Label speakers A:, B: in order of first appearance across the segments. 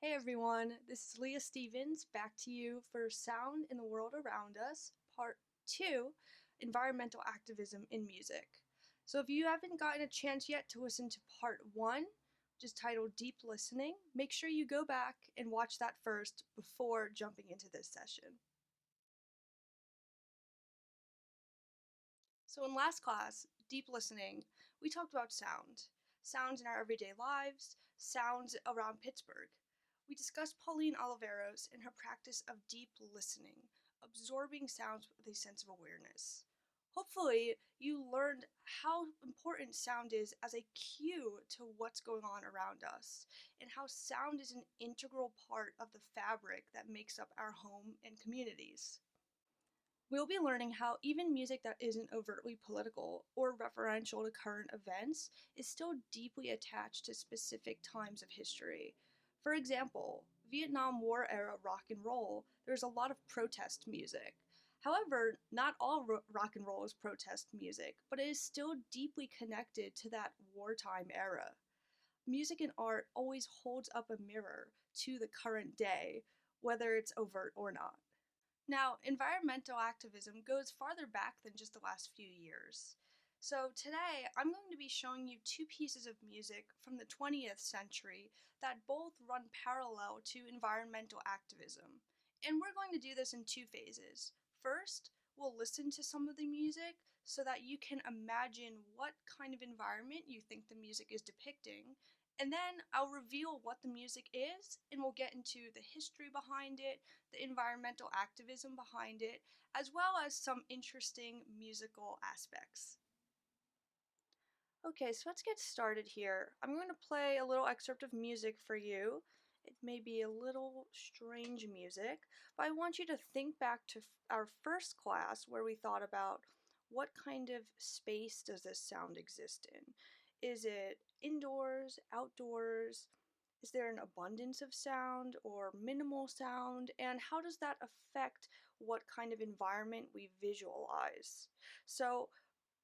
A: Hey everyone, this is Leah Stevens back to you for Sound in the World Around Us, Part 2, Environmental Activism in Music. So if you haven't gotten a chance yet to listen to Part 1, which is titled Deep Listening, make sure you go back and watch that first before jumping into this session. So in last class, Deep Listening, we talked about sound. Sounds in our everyday lives, sounds around Pittsburgh. We discussed Pauline Oliveros and her practice of deep listening, absorbing sounds with a sense of awareness. Hopefully, you learned how important sound is as a cue to what's going on around us, and how sound is an integral part of the fabric that makes up our home and communities. We'll be learning how even music that isn't overtly political or referential to current events is still deeply attached to specific times of history. For example, Vietnam War era rock and roll, there's a lot of protest music. However, not all rock and roll is protest music, but it is still deeply connected to that wartime era. Music and art always holds up a mirror to the current day, whether it's overt or not. Now, environmental activism goes farther back than just the last few years. So today, I'm going to be showing you two pieces of music from the 20th century that both run parallel to environmental activism. And we're going to do this in two phases. First, we'll listen to some of the music so that you can imagine what kind of environment you think the music is depicting. And then I'll reveal what the music is, and we'll get into the history behind it, the environmental activism behind it, as well as some interesting musical aspects. Okay, so let's get started here. I'm going to play a little excerpt of music for you. It may be a little strange music, but I want you to think back to our first class where we thought about what kind of space does this sound exist in? Is it indoors, outdoors? Is there an abundance of sound or minimal sound? And how does that affect what kind of environment we visualize? So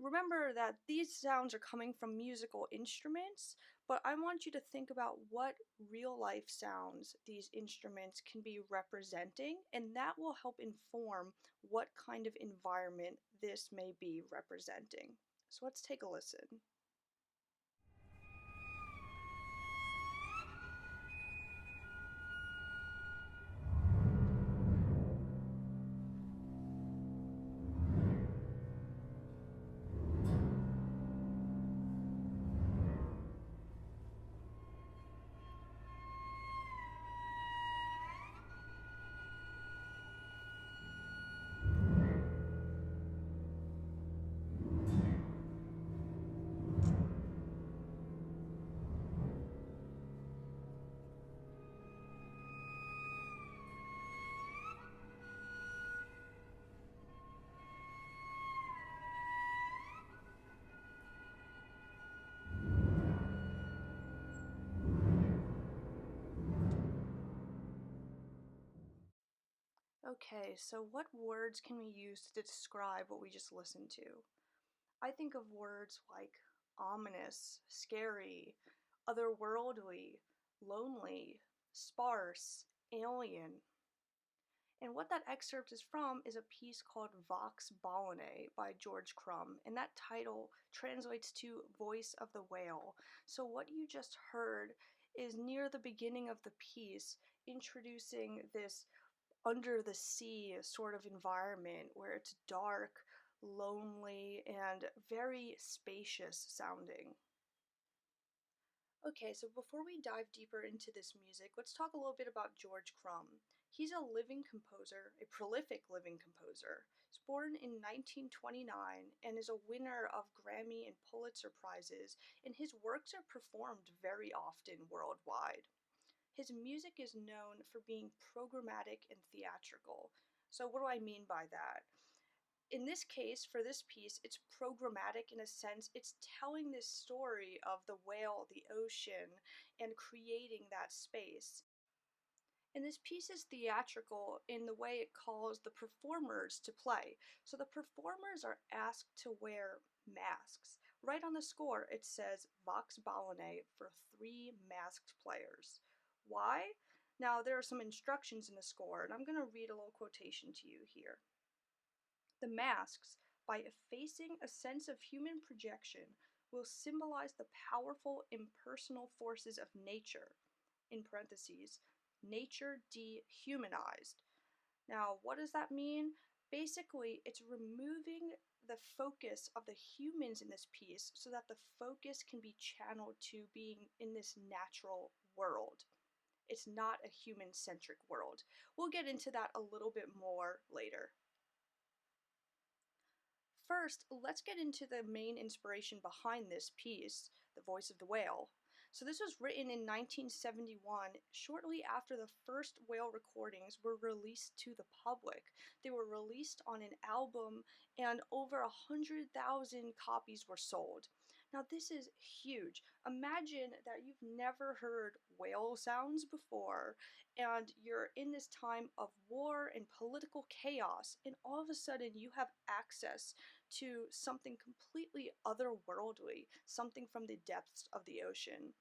A: remember that these sounds are coming from musical instruments, but I want you to think about what real life sounds these instruments can be representing, and that will help inform what kind of environment this may be representing. So let's take a listen. Okay, so what words can we use to describe what we just listened to? I think of words like ominous, scary, otherworldly, lonely, sparse, alien. And what that excerpt is from is a piece called Vox Ballinae by George Crum, and that title translates to Voice of the Whale. So what you just heard is near the beginning of the piece, introducing this under the sea sort of environment where it's dark, lonely, and very spacious sounding. Okay, so before we dive deeper into this music, let's talk a little bit about George Crum. He's a living composer, a prolific living composer. He's born in 1929 and is a winner of Grammy and Pulitzer Prizes, and his works are performed very often worldwide. His music is known for being programmatic and theatrical. So what do I mean by that? In this case, for this piece, it's programmatic in a sense. It's telling this story of the whale, the ocean, and creating that space. And this piece is theatrical in the way it calls the performers to play. So the performers are asked to wear masks. Right on the score, it says Vox Ballinae for 3 masked players. Why? Now, there are some instructions in the score, and I'm going to read a little quotation to you here. The masks, by effacing a sense of human projection, will symbolize the powerful impersonal forces of nature, in parentheses, nature dehumanized. Now, what does that mean? Basically, it's removing the focus of the humans in this piece so that the focus can be channeled to being in this natural world. It's not a human-centric world. We'll get into that a little bit more later. First, let's get into the main inspiration behind this piece, The Voice of the Whale. So this was written in 1971, shortly after the first whale recordings were released to the public. They were released on an album, and over 100,000 copies were sold. Now this is huge. Imagine that you've never heard whale sounds before, and you're in this time of war and political chaos, and all of a sudden you have access to something completely otherworldly, something from the depths of the ocean.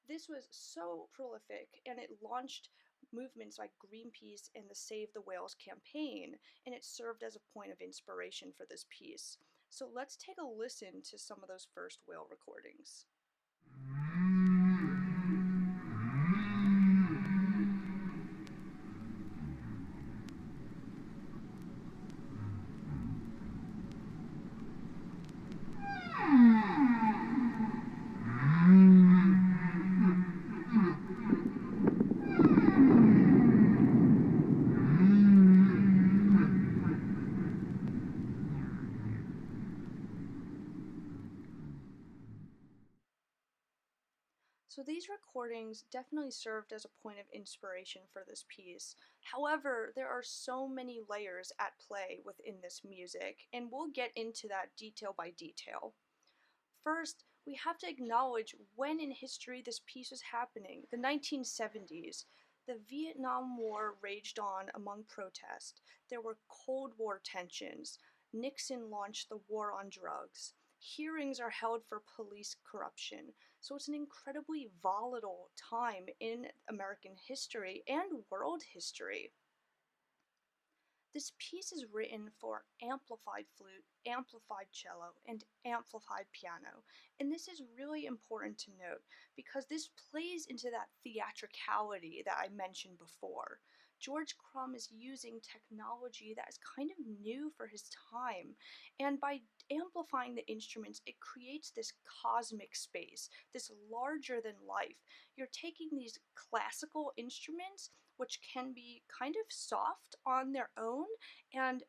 A: This was so prolific, and it launched movements like Greenpeace and the Save the Whales campaign, and it served as a point of inspiration for this piece. So let's take a listen to some of those first whale recordings. So these recordings definitely served as a point of inspiration for this piece. However, there are so many layers at play within this music, and we'll get into that detail by detail. First, we have to acknowledge when in history this piece was happening, the 1970s. The Vietnam War raged on among protests. There were Cold War tensions. Nixon launched the war on drugs. Hearings are held for police corruption. So it's an incredibly volatile time in American history and world history. This piece is written for amplified flute, amplified cello, and amplified piano. And this is really important to note because this plays into that theatricality that I mentioned before. George Crum is using technology that is kind of new for his time, and by amplifying the instruments, it creates this cosmic space, this larger than life. You're taking these classical instruments, which can be kind of soft on their own, and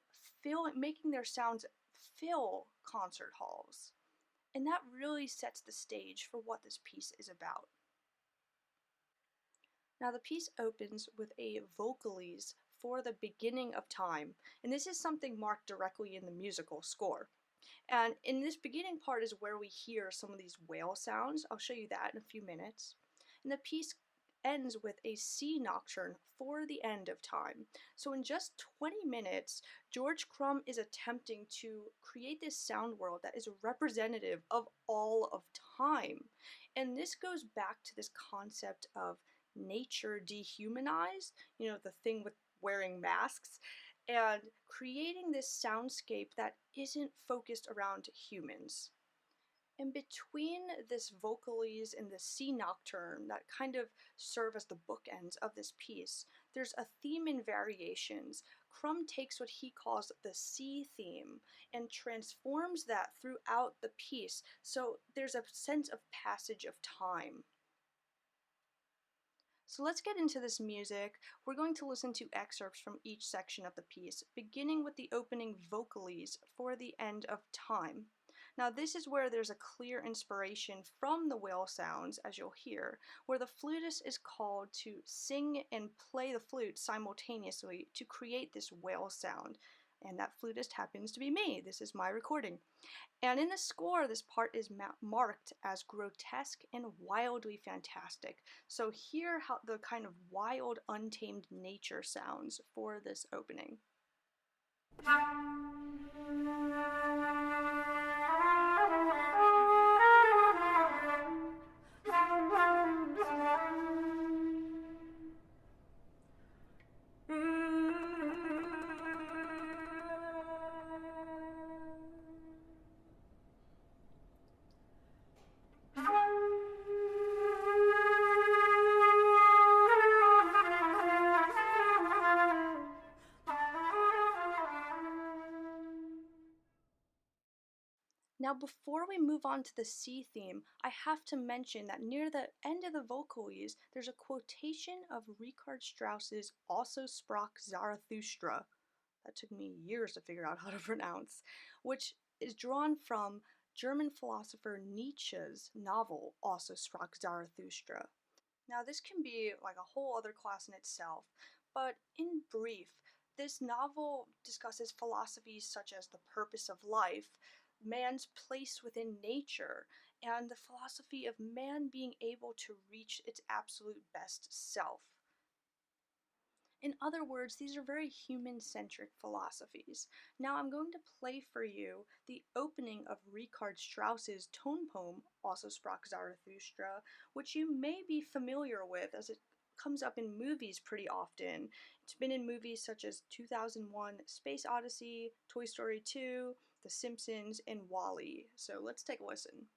A: making their sounds fill concert halls. And that really sets the stage for what this piece is about. Now the piece opens with a vocalese for the beginning of time, and this is something marked directly in the musical score. And in this beginning part is where we hear some of these whale sounds. I'll show you that in a few minutes. And the piece ends with a sea nocturne for the end of time. So in just 20 minutes, George Crum is attempting to create this sound world that is representative of all of time. And this goes back to this concept of nature dehumanized, the thing with wearing masks, and creating this soundscape that isn't focused around humans. And between this vocalese and the sea nocturne that kind of serve as the bookends of this piece, there's a theme in variations. Crum takes what he calls the sea theme and transforms that throughout the piece, so there's a sense of passage of time. So let's get into this music. We're going to listen to excerpts from each section of the piece, beginning with the opening vocalese for the end of time. Now this is where there's a clear inspiration from the whale sounds, as you'll hear, where the flutist is called to sing and play the flute simultaneously to create this whale sound. And that flutist happens to be me. This is my recording. And in the score, this part is marked as grotesque and wildly fantastic. So hear how the kind of wild, untamed nature sounds for this opening. Now, before we move on to the C theme, I have to mention that near the end of the vocalese, there's a quotation of Richard Strauss's Ososproxarthustra, that took me years to figure out how to pronounce, which is drawn from German philosopher Nietzsche's novel Ososproxarthustra. Now, this can be like a whole other class in itself, but in brief, this novel discusses philosophies such as the purpose of life, man's place within nature, and the philosophy of man being able to reach its absolute best self. In other words, these are very human-centric philosophies. Now I'm going to play for you the opening of Richard Strauss's tone poem, Also Sprach Zarathustra, which you may be familiar with as it comes up in movies pretty often. It's been in movies such as 2001 Space Odyssey, Toy Story 2, The Simpsons, and WALL-E. So let's take a listen.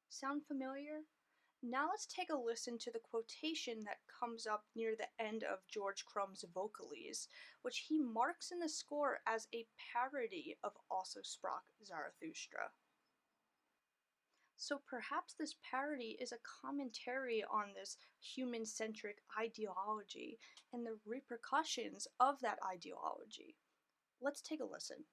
A: Sound familiar? Now let's take a listen to the quotation that comes up near the end of George Crum's Vocalese, which he marks in the score as a parody of Also Sprach Zarathustra. So perhaps this parody is a commentary on this human-centric ideology and the repercussions of that ideology. Let's take a listen.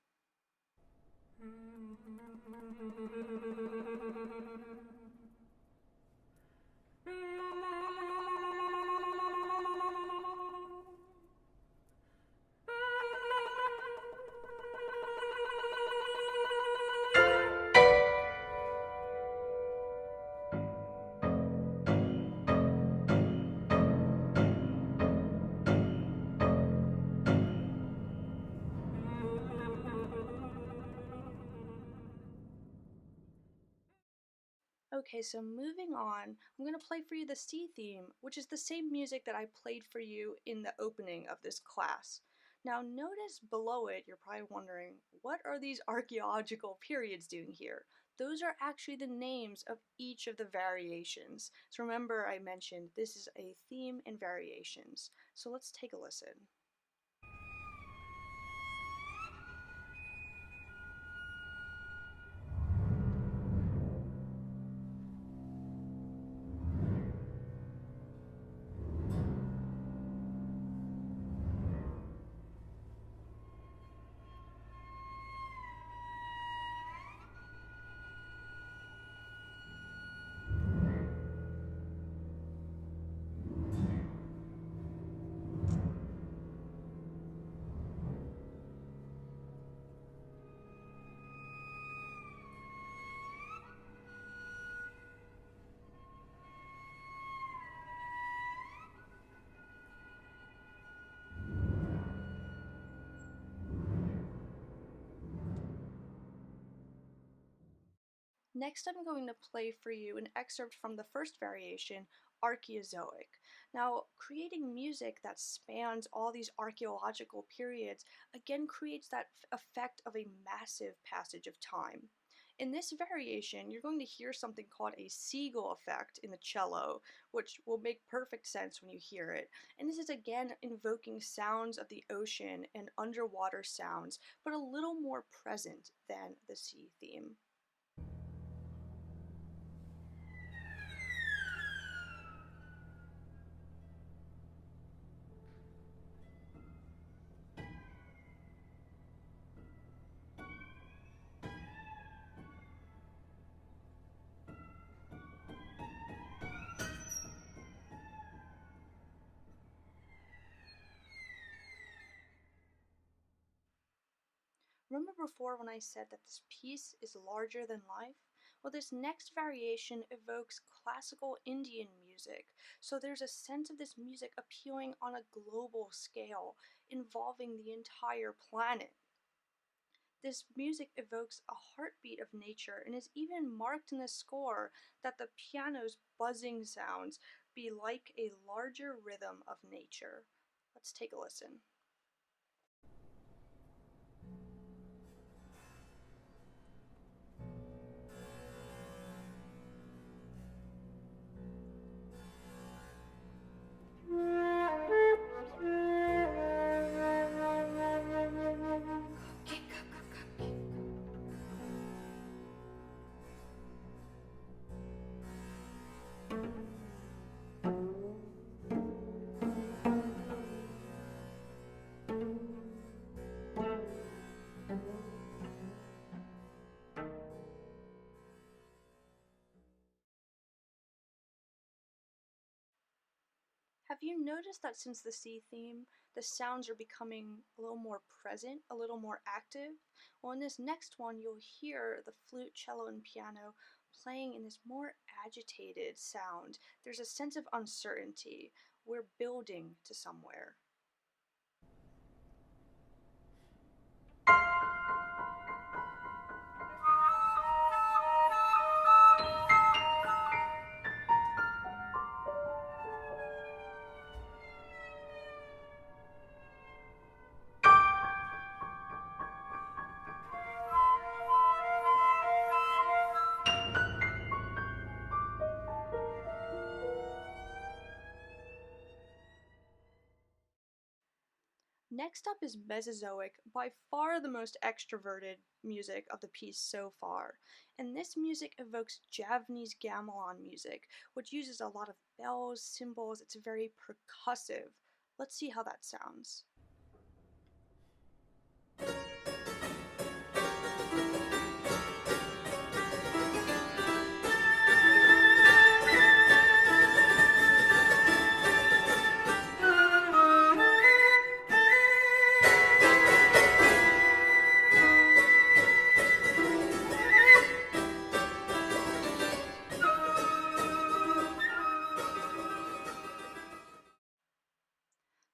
A: Okay, so moving on, I'm going to play for you the C theme, which is the same music that I played for you in the opening of this class. Now notice below it, you're probably wondering, what are these archaeological periods doing here? Those are actually the names of each of the variations. So remember I mentioned this is a theme and variations. So let's take a listen. Next, I'm going to play for you an excerpt from the first variation, Archaeozoic. Now, creating music that spans all these archaeological periods again creates that effect of a massive passage of time. In this variation, you're going to hear something called a Seagull Effect in the cello, which will make perfect sense when you hear it. And this is again invoking sounds of the ocean and underwater sounds, but a little more present than the sea theme. Remember before when I said that this piece is larger than life? Well, this next variation evokes classical Indian music, so there's a sense of this music appealing on a global scale, involving the entire planet. This music evokes a heartbeat of nature and is even marked in the score that the piano's buzzing sounds be like a larger rhythm of nature. Let's take a listen. Have you noticed that since the sea theme, the sounds are becoming a little more present, a little more active? Well, in this next one, you'll hear the flute, cello, and piano playing in this more agitated sound. There's a sense of uncertainty. We're building to somewhere. Next up is Mesozoic, by far the most extroverted music of the piece so far. And this music evokes Javanese gamelan music, which uses a lot of bells, cymbals, it's very percussive. Let's see how that sounds.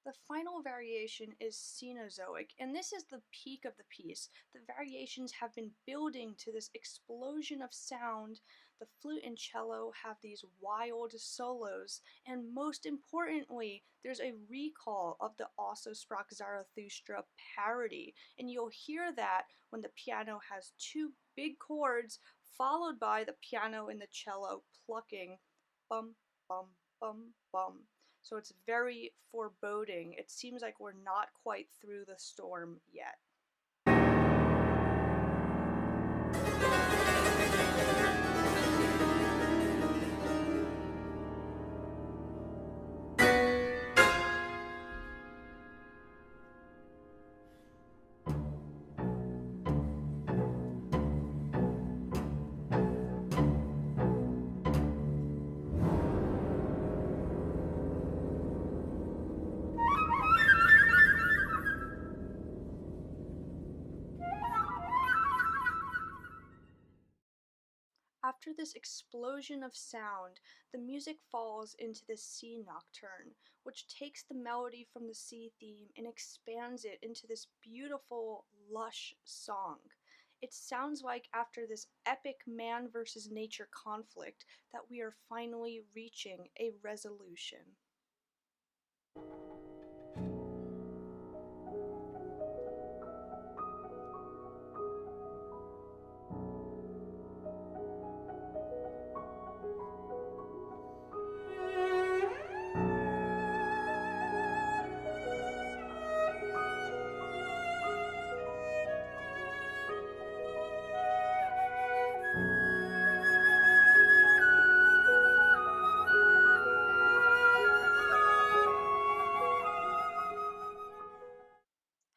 A: The final variation is Cenozoic, and this is the peak of the piece. The variations have been building to this explosion of sound. The flute and cello have these wild solos, and most importantly, there's a recall of the Ososproxarthustra parody, and you'll hear that when the piano has two big chords followed by the piano and the cello plucking bum, bum, bum, bum. So it's very foreboding. It seems like we're not quite through the storm yet. After this explosion of sound, the music falls into the sea nocturne, which takes the melody from the sea theme and expands it into this beautiful, lush song. It sounds like after this epic man versus nature conflict that we are finally reaching a resolution.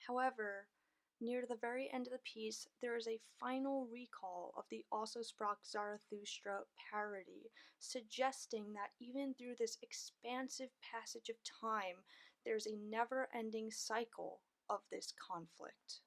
A: However, near the very end of the piece, there is a final recall of the Ososproxarthustra parody, suggesting that even through this expansive passage of time, there's a never-ending cycle of this conflict.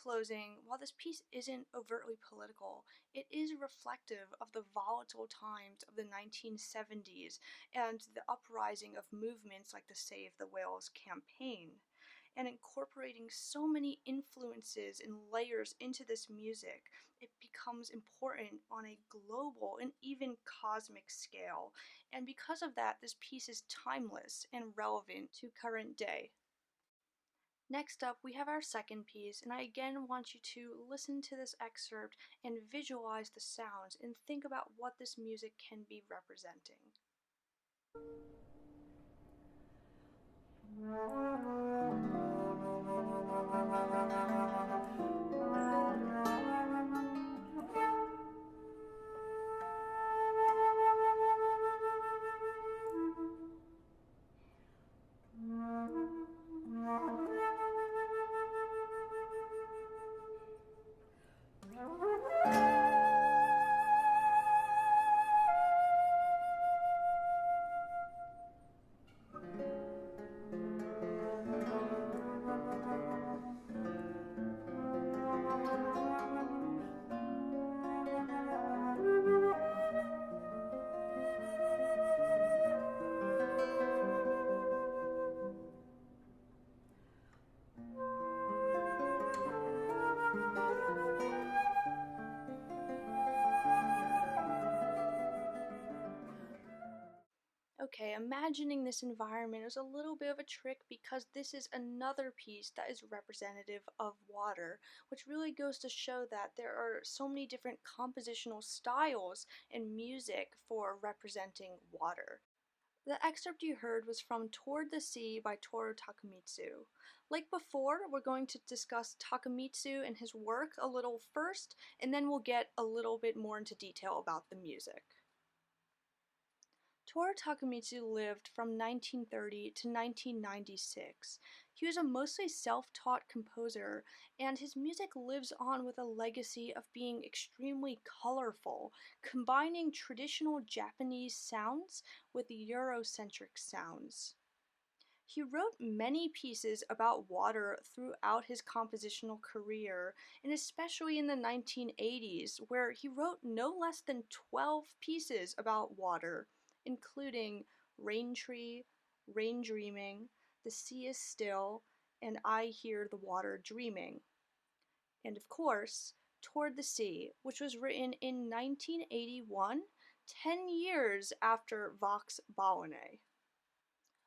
A: closing, while this piece isn't overtly political, it is reflective of the volatile times of the 1970s and the uprising of movements like the Save the Whales campaign. And incorporating so many influences and layers into this music, it becomes important on a global and even cosmic scale. And because of that, this piece is timeless and relevant to current day. Next up, we have our second piece, and I again want you to listen to this excerpt and visualize the sounds and think about what this music can be representing. Okay, imagining this environment is a little bit of a trick because this is another piece that is representative of water, which really goes to show that there are so many different compositional styles in music for representing water. The excerpt you heard was from Toward the Sea by Toru Takemitsu. Like before, we're going to discuss Takemitsu and his work a little first, and then we'll get a little bit more into detail about the music. Toru Takemitsu lived from 1930 to 1996. He was a mostly self-taught composer, and his music lives on with a legacy of being extremely colorful, combining traditional Japanese sounds with Eurocentric sounds. He wrote many pieces about water throughout his compositional career, and especially in the 1980s, where he wrote no less than 12 pieces about water, including Rain Tree, Rain Dreaming, The Sea is Still, and I Hear the Water Dreaming. And of course, Toward the Sea, which was written in 1981, 10 years after Vox Ballone.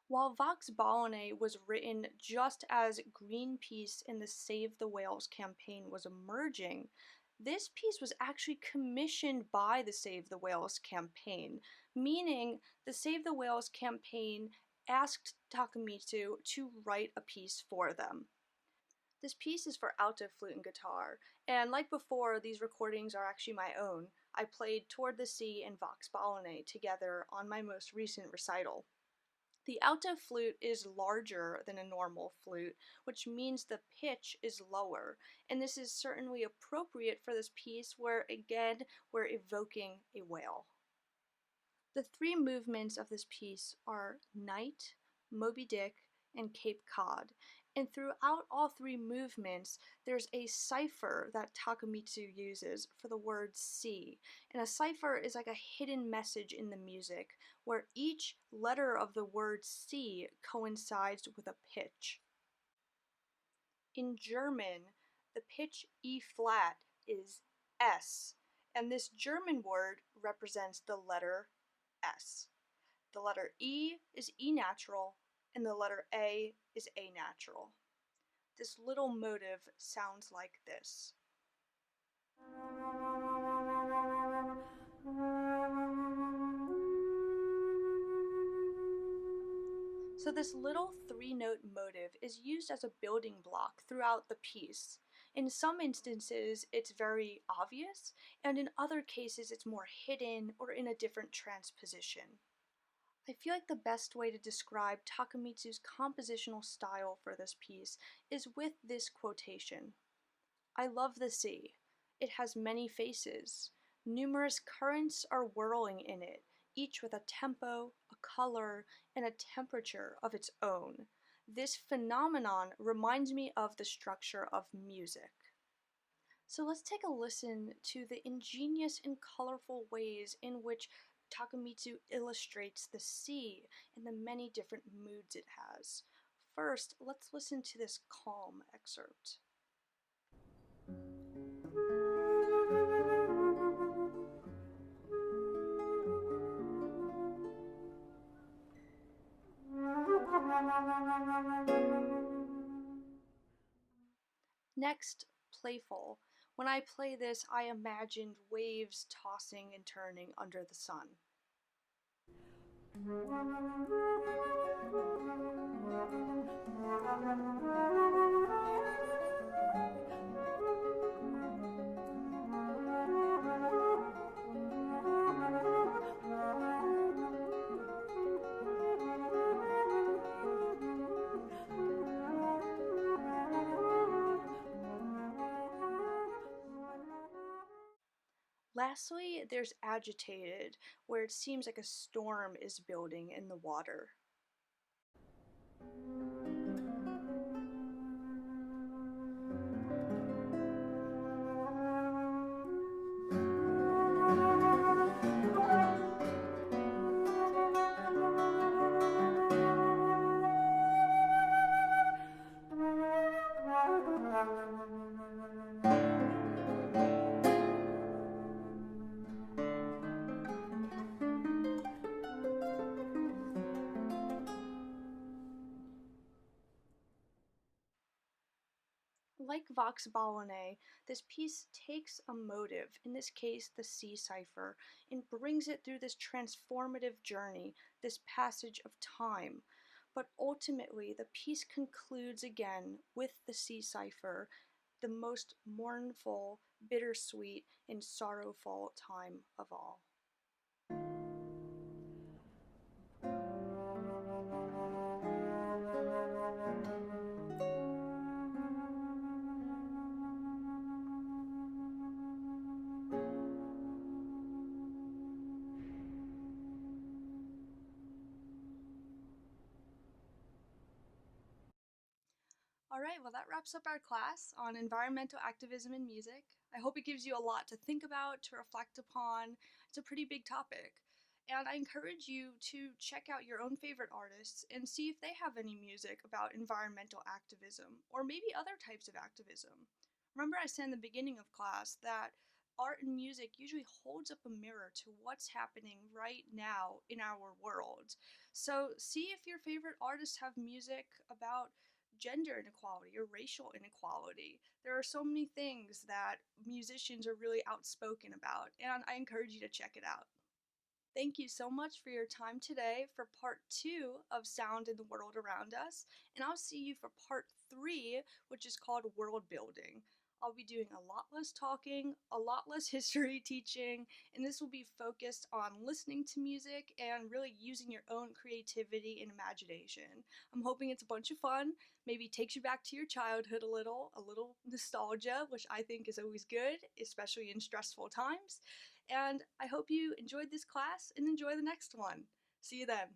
A: While Vox Ballone was written just as Greenpeace and the Save the Whales campaign was emerging, this piece was actually commissioned by the Save the Whales campaign, meaning the Save the Whales campaign asked Takemitsu to write a piece for them. This piece is for alto, flute, and guitar, and like before, these recordings are actually my own. I played Toward the Sea and Vox Ballone together on my most recent recital. The alto flute is larger than a normal flute, which means the pitch is lower, and this is certainly appropriate for this piece where, again, we're evoking a whale. The three movements of this piece are Night, Moby Dick, and Cape Cod, and throughout all three movements, there's a cipher that Takemitsu uses for the word sea, and a cipher is like a hidden message in the music, where each letter of the word sea coincides with a pitch. In German, the pitch E flat is S, and this German word represents the letter S. The letter E is E natural, and the letter A is A natural. This little motive sounds like this. So this little three-note motive is used as a building block throughout the piece. In some instances, it's very obvious, and in other cases, it's more hidden or in a different transposition. I feel like the best way to describe Takemitsu's compositional style for this piece is with this quotation. I love the sea. It has many faces. Numerous currents are whirling in it, each with a tempo, a color, and a temperature of its own. This phenomenon reminds me of the structure of music. So let's take a listen to the ingenious and colorful ways in which Takamitsu illustrates the sea and the many different moods it has. First, let's listen to this calm excerpt. Next, playful. When I play this, I imagined waves tossing and turning under the sun. Lastly, there's agitated, where it seems like a storm is building in the water. Like Vox Ballone, this piece takes a motive, in this case the sea cipher, and brings it through this transformative journey, this passage of time. But ultimately, the piece concludes again with the sea cipher, the most mournful, bittersweet, and sorrowful time of all. All right, well, that wraps up our class on environmental activism in music. I hope it gives you a lot to think about, to reflect upon. It's a pretty big topic. And I encourage you to check out your own favorite artists and see if they have any music about environmental activism or maybe other types of activism. Remember, I said in the beginning of class that art and music usually holds up a mirror to what's happening right now in our world. So, see if your favorite artists have music about gender inequality or racial inequality. There are so many things that musicians are really outspoken about, and I encourage you to check it out. Thank you so much for your time today for part 2 of Sound in the World Around Us, and I'll see you for part 3, which is called World Building. I'll be doing a lot less talking, a lot less history teaching, and this will be focused on listening to music and really using your own creativity and imagination. I'm hoping it's a bunch of fun, maybe takes you back to your childhood a little nostalgia, which I think is always good, especially in stressful times. And I hope you enjoyed this class and enjoy the next one. See you then.